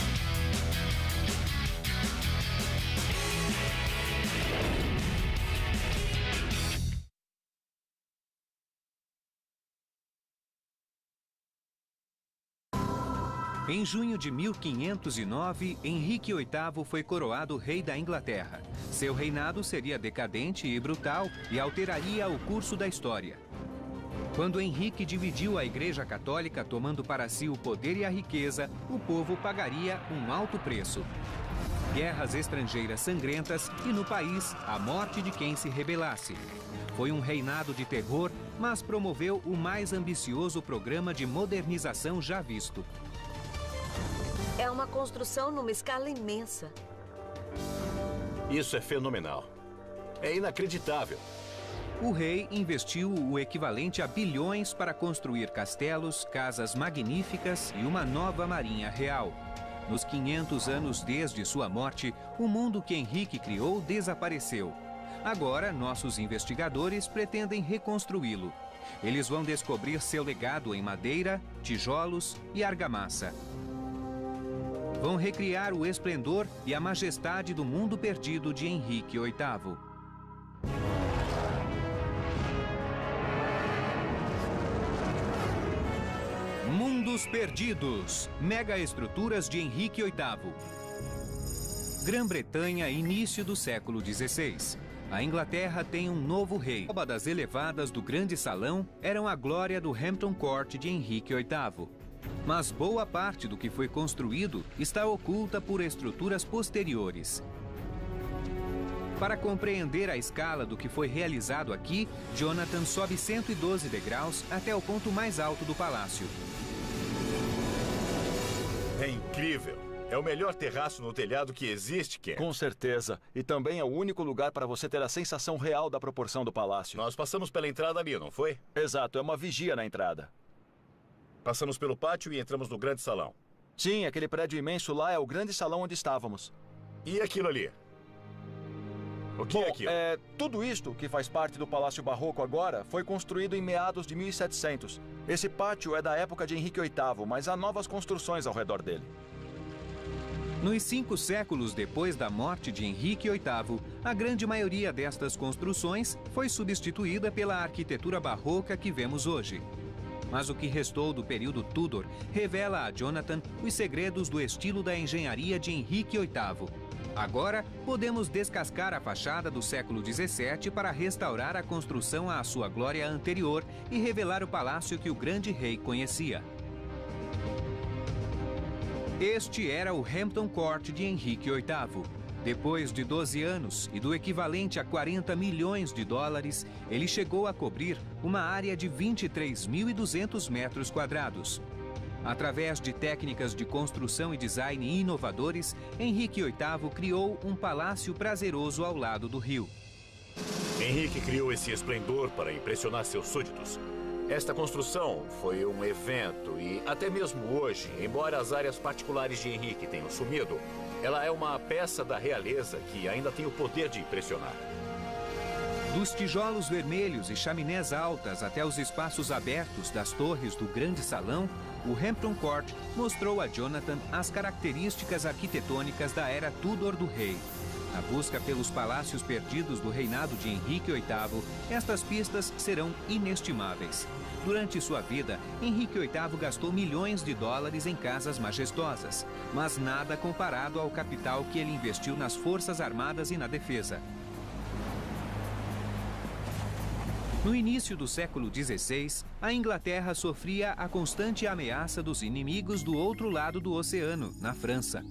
Em junho de 1509, Henrique VIII foi coroado rei da Inglaterra. Seu reinado seria decadente e brutal e alteraria o curso da história. Quando Henrique dividiu a Igreja Católica, tomando para si o poder e a riqueza, o povo pagaria um alto preço. Guerras estrangeiras sangrentas e, no país, a morte de quem se rebelasse. Foi um reinado de terror, mas promoveu o mais ambicioso programa de modernização já visto. É uma construção numa escala imensa. Isso é fenomenal. É inacreditável. O rei investiu o equivalente a bilhões para construir castelos, casas magníficas e uma nova marinha real. Nos 500 anos desde sua morte, o mundo que Henrique criou desapareceu. Agora, nossos investigadores pretendem reconstruí-lo. Eles vão descobrir seu legado em madeira, tijolos e argamassa. vão recriar o esplendor e a majestade do mundo perdido de Henrique VIII. Mundos Perdidos, megaestruturas de Henrique VIII. Grã-Bretanha, início do século XVI. A Inglaterra tem um novo rei. As abas elevadas do Grande Salão eram a glória do Hampton Court de Henrique VIII. Mas boa parte do que foi construído está oculta por estruturas posteriores. Para compreender a escala do que foi realizado aqui, Jonathan sobe 112 degraus até o ponto mais alto do palácio. É incrível! É o melhor terraço no telhado que existe, Ken. Com certeza. E também é o único lugar para você ter a sensação real da proporção do palácio. Nós passamos pela entrada ali, não foi? Exato, é uma vigia na entrada. Passamos pelo pátio e entramos no grande salão. Sim, aquele prédio imenso lá é o grande salão onde estávamos. E aquilo ali? O que é aquilo? Tudo isto, que faz parte do Palácio Barroco agora, foi construído em meados de 1700. Esse pátio é da época de Henrique VIII, mas há novas construções ao redor dele. Nos 5 séculos depois da morte de Henrique VIII, a grande maioria destas construções foi substituída pela arquitetura barroca que vemos hoje. Mas o que restou do período Tudor revela a Jonathan os segredos do estilo da engenharia de Henrique VIII. Agora, podemos descascar a fachada do século XVII para restaurar a construção à sua glória anterior e revelar o palácio que o grande rei conhecia. Este era o Hampton Court de Henrique VIII. Depois de 12 anos e do equivalente a 40 milhões de dólares, ele chegou a cobrir uma área de 23.200 metros quadrados. Através de técnicas de construção e design inovadores, Henrique VIII criou um palácio prazeroso ao lado do rio. Henrique criou esse esplendor para impressionar seus súditos. Esta construção foi um evento e, até mesmo hoje, embora as áreas particulares de Henrique tenham sumido, ela é uma peça da realeza que ainda tem o poder de impressionar. Dos tijolos vermelhos e chaminés altas até os espaços abertos das torres do Grande Salão, o Hampton Court mostrou a Jonathan as características arquitetônicas da era Tudor do rei. Na busca pelos palácios perdidos do reinado de Henrique VIII, estas pistas serão inestimáveis. Durante sua vida, Henrique VIII gastou milhões de dólares em casas majestosas, mas nada comparado ao capital que ele investiu nas forças armadas e na defesa. No início do século XVI, a Inglaterra sofria a constante ameaça dos inimigos do outro lado do oceano, na França.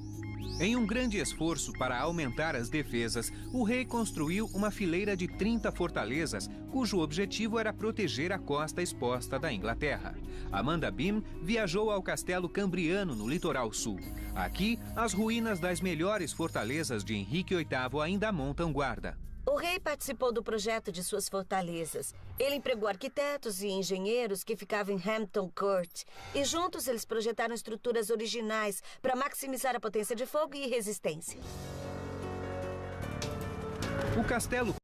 Em um grande esforço para aumentar as defesas, o rei construiu uma fileira de 30 fortalezas, cujo objetivo era proteger a costa exposta da Inglaterra. Amanda Beam viajou ao Castelo Cambriano, no litoral sul. Aqui, as ruínas das melhores fortalezas de Henrique VIII ainda montam guarda. O rei participou do projeto de suas fortalezas. Ele empregou arquitetos e engenheiros que ficavam em Hampton Court. E juntos eles projetaram estruturas originais para maximizar a potência de fogo e resistência. O castelo